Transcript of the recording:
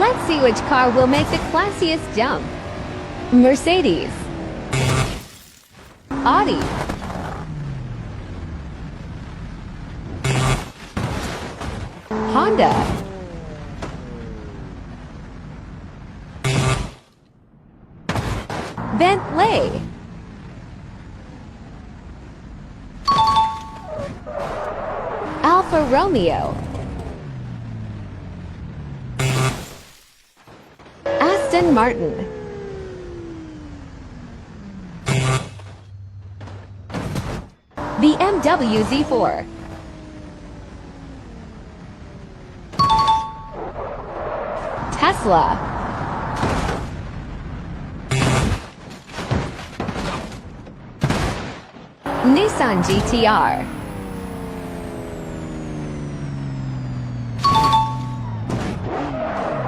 Let's see which car will make the classiest jump. Mercedes, Audi, Honda, Bentley, Alfa Romeo, Aston Martin, BMW Z4, Tesla, Nissan GTR,